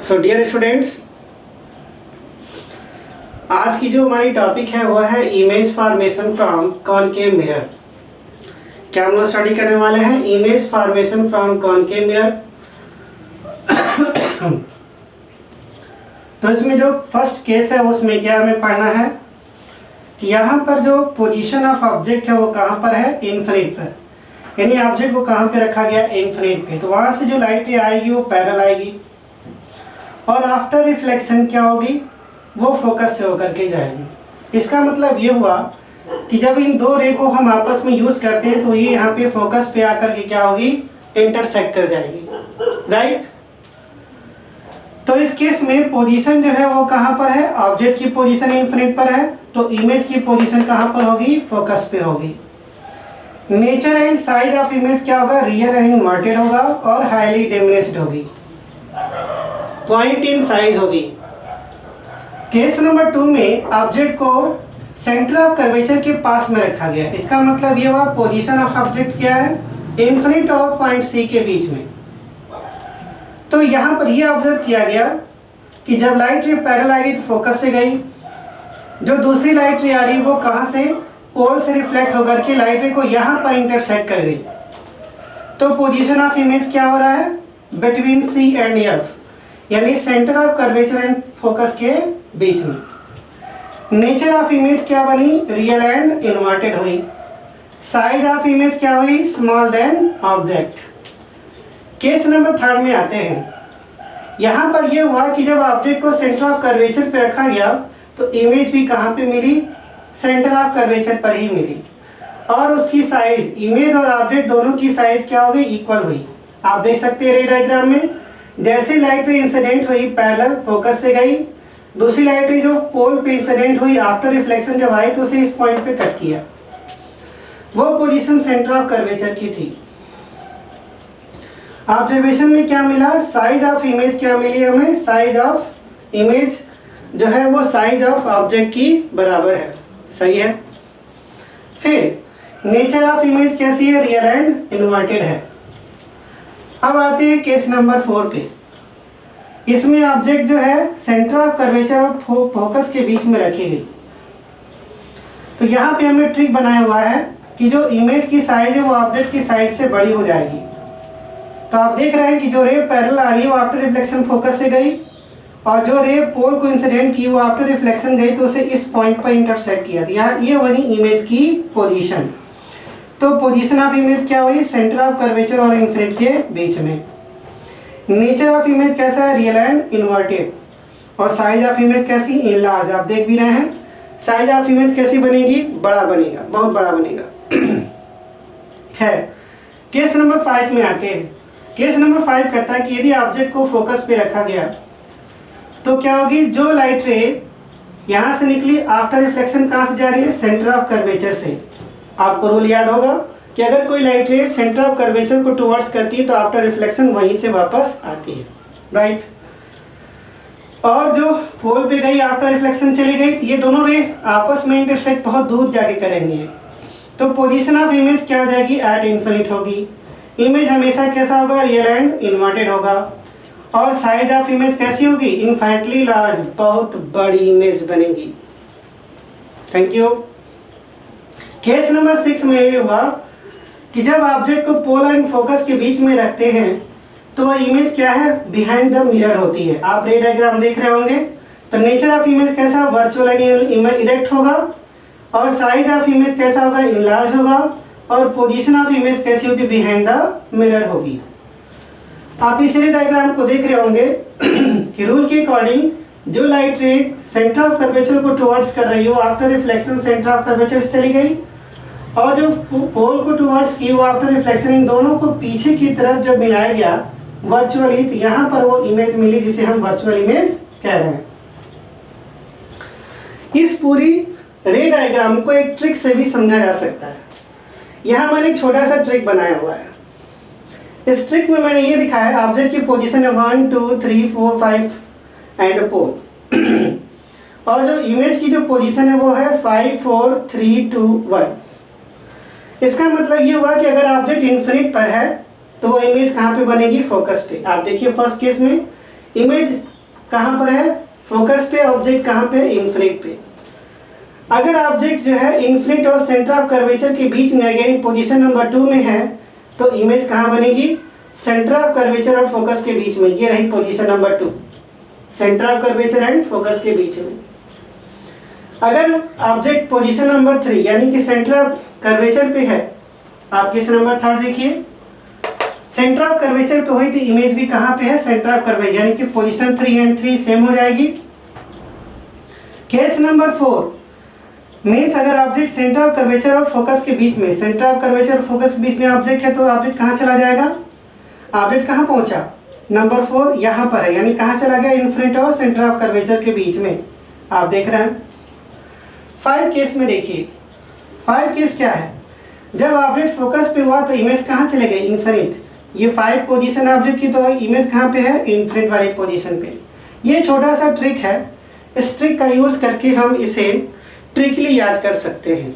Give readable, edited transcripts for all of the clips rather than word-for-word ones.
सो dear students, आज की जो हमारी टॉपिक है वो है image formation from concave mirror. क्या हम लोग स्टडी करने वाले हैं? Image formation from concave mirror. तो इसमें जो फर्स्ट केस है उसमें क्या हमें पढ़ना है कि यहाँ पर जो पोजीशन ऑफ ऑब्जेक्ट है वो कहाँ पर है? इन्फिनिट पर, यानी ऑब्जेक्ट को कहाँ पे रखा गया? इन्फिनिट पे। तो वहाँ से जो लाइट आएगी वो पैरेलल आएगी और आफ्टर रिफ्लेक्शन क्या होगी? वो फोकस से होकर के जाएगी। इसका मतलब ये हुआ कि जब इन दो रे को हम आपस में यूज करते हैं तो ये यहाँ पे फोकस पे आकर के क्या होगी? इंटरसेक्ट कर जाएगी, राइट। तो इस केस में पोजीशन जो है वो कहाँ पर है? ऑब्जेक्ट की पोजीशन इन्फिनिट पर है, तो इमेज की पोजीशन कहाँ पर होगी? फोकस पे होगी। Nature and size of image क्या होगा? रियल एंड इन्वर्टेड होगा और हाईली डिमिनिश्ड होगी, पॉइंट इन साइज होगी। केस नंबर 2 में ऑब्जेक्ट को सेंटर ऑफ कर्वेचर के पास में रखा गया। इसका मतलब ये हुआ पोजीशन ऑफ ऑब्जेक्ट क्या है? इन्फिनिट और पॉइंट सी के बीच में। तो यहाँ पर ये ऑब्जर्व किया गया कि जब लाइट रे पैरेलल आएगी तो फोकस से गई, जो दूसरी लाइट रे आ रही वो कहाँ से? पोल से रिफ्लेक्ट होकर के लाइट रे को यहाँ पर इंटरसेक्ट कर गई। तो पोजीशन ऑफ इमेज क्या हो रहा है? बिटवीन सी एंड एफ, यानी centre of curvature and focus के बीच में। नेचर ऑफ इमेज क्या बनी? रियल एंड इन्वर्टेड हुई। साइज ऑफ इमेज क्या हुई? Small than object. Case number 3 में आते हैं। यहाँ पर यह हुआ कि जब ऑब्जेक्ट को सेंटर ऑफ कर्वेचर पे रखा गया तो इमेज भी कहाँ पे मिली? सेंटर ऑफ कर्वेचर पर ही मिली और उसकी साइज, इमेज और ऑब्जेक्ट दोनों की साइज क्या हो गई? इक्वल हुई। आप देख सकते हैं रे डायग्राम में, जैसे लाइट रे इंसिडेंट हुई पैरेलल फोकस से गई, दूसरी लाइट रे जो पोल पे इंसिडेंट हुई आफ्टर रिफ्लेक्शन जब आई तो उसे इस पॉइंट पे कट किया। वो पोजीशन सेंटर ऑफ कर्वेचर की थी। ऑब्जर्वेशन में क्या मिला? साइज ऑफ इमेज क्या मिली हमें? साइज ऑफ इमेज जो है वो साइज ऑफ ऑब्जेक्ट की बराबर है, सही है। फिर नेचर ऑफ इमेज कैसी है? रियल एंड इन्वर्टेड है। अब आते हैं केस नंबर 4 पे। इसमें ऑब्जेक्ट जो है सेंटर ऑफ कर्वेचर और फोकस के बीच में रखी गई। तो यहाँ पे हमने ट्रिक बनाया हुआ है कि जो इमेज की साइज है वो ऑब्जेक्ट की साइज से बड़ी हो जाएगी। तो आप देख रहे हैं कि जो रे पैरेलल आ रही है वो आफ्टर रिफ्लेक्शन फोकस से गई और जो रे पोल को इंसिडेंट की वो आफ्टर रिफ्लेक्शन गई तो उसे इस पॉइंट पर इंटरसेक्ट किया। यहाँ ये बनी इमेज की पोजीशन। तो पोजीशन ऑफ इमेज क्या हुई? सेंटर ऑफ कर्वेचर और इन्फिनिट के बीच में। नेचर ऑफ इमेज कैसा है? Real and inverted. और साइज ऑफ इमेज कैसी? इनलार्ज। आप देख भी रहे हैं साइज ऑफ इमेज कैसी बनेगी? बड़ा बनेगा, बहुत बड़ा बनेगा। है। केस नंबर 5 में आते हैं। केस नंबर 5 कहता है कि यदि ऑब्जेक्ट को फोकस पे रखा गया तो क्या होगी? जो लाइट रे यहाँ से निकली आफ्टर रिफ्लेक्शन कहाँ से जा रही है? सेंटर ऑफ कर्वेचर से। आपको रूल याद होगा कि अगर कोई लाइट रे सेंटर ऑफ कर्वेचर को टुवर्ड्स करती है तो आफ्टर रिफ्लेक्शन वहीं से वापस आती है, राइट। और जो पोल पे गई आफ्टर रिफ्लेक्शन चली गई, ये दोनों रे आपस में इंटरसेक्ट बहुत दूर जाके करेंगे। तो पोजीशन ऑफ इमेज क्या हो जाएगी? एट इन्फिनिट होगी। इमेज हमेशा कैसा होगा? रियल एंड इन्वर्टेड होगा। और साइज ऑफ इमेज कैसी होगी? इनफाइनाइटली लार्ज, बहुत बड़ी इमेज बनेगी। Thank you. केस नंबर 6 में ये हुआ कि जब ऑब्जेक्ट को पोल एंड फोकस के बीच में रखते हैं तो वह इमेज क्या है? बिहाइंड द मिरर होती है। आप रे डायग्राम देख रहे होंगे। तो नेचर ऑफ इमेज कैसा? वर्चुअल एंड इरेक्ट होगा और साइज ऑफ इमेज कैसा होगा? इनलार्ज होगा और पोजीशन ऑफ इमेज कैसी होगी? बिहाइंड द मिरर होगी। आप इस रे डायग्राम को देख रहे होंगे कि रूल के अकॉर्डिंग जो लाइट रे सेंटर ऑफ कर्वेचर को टुवर्ड्स कर रही हो after reflection centre of curvature से चली गई और जो पोल को टुवर्ड्स की वो आफ्टर रिफ्लेक्शन, इन दोनों को पीछे की तरफ जब मिलाया गया वर्चुअली तो यहाँ पर वो इमेज मिली जिसे हम वर्चुअल इमेज कह रहे हैं। इस पूरी रे डायग्राम को एक ट्रिक से भी समझा जा सकता है। यहाँ मैंने एक छोटा सा ट्रिक बनाया हुआ है। इस ट्रिक में मैंने ये दिखाया है ऑब्जेक्ट की पोजीशन है 1 2 3 4 5 एंड पोल और जो इमेज की जो पोजीशन है वो है 5 4 3 2 1। इसका मतलब ये हुआ कि अगर ऑब्जेक्ट इन्फिनिट पर है तो वो इमेज कहाँ पे बनेगी? फोकस पे। आप देखिए फर्स्ट केस में इमेज कहाँ पर है, फोकस पे, ऑब्जेक्ट कहाँ पे, इन्फिनिट पे। अगर ऑब्जेक्ट जो है इन्फिनिट और सेंटर ऑफ कर्वेचर के बीच में अगेन पोजीशन नंबर 2 में है, तो इमेज कहाँ बनेगी, सेंटर ऑफ कर्वेचर और फोकस के बीच में। ये रही position number 2, centre of curvature and focus के बीच में। अगर ऑब्जेक्ट पोजीशन नंबर 3 यानी कि सेंटर ऑफ कर्वेचर पे है, आप केस नंबर 3 देखिए, सेंटर ऑफ कर्वेचर पे हुई तो इमेज भी कहाँ पे है, सेंटर ऑफ कर्वेचर, यानी कि पोजीशन 3 एंड 3 सेम हो जाएगी। केस नंबर 4 मीन्स अगर ऑब्जेक्ट सेंटर ऑफ कर्वेचर और फोकस के बीच में, सेंटर ऑफ कर्वेचर और फोकस के बीच में ऑब्जेक्ट है, तो ऑब्जेक्ट कहाँ चला जाएगा, ऑब्जेक्ट कहाँ पहुंचा, नंबर 4 यहाँ पर है, यानी कहाँ चला गया, इन्फिनिट और सेंटर ऑफ कर्वेचर के बीच में। आप देख रहे हैं 5 केस में देखिए, 5 केस क्या है, जब ऑब्जेक्ट फोकस पे हुआ तो इमेज कहाँ चले गए, इन्फिनिट। ये 5 पोजीशन ऑब्जेक्ट की, तो इमेज कहाँ पे है, इन्फिनिट वाली पोजीशन पे। ये छोटा सा ट्रिक है, इस ट्रिक का यूज करके हम इसे ट्रिकली याद कर सकते हैं।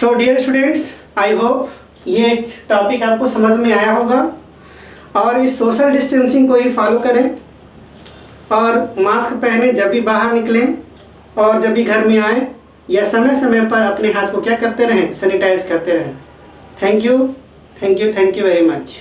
So dear students, I hope ये टॉपिक आपको समझ में आया होगा, और इस सोशल डिस्टेंसिंग को ही फॉलो करें, और मास्क पहने जब भी बाहर निकलें, और जब भी घर में आए, या समय समय पर अपने हाथ को क्या करते रहें, सैनिटाइज करते रहें। Thank you very much.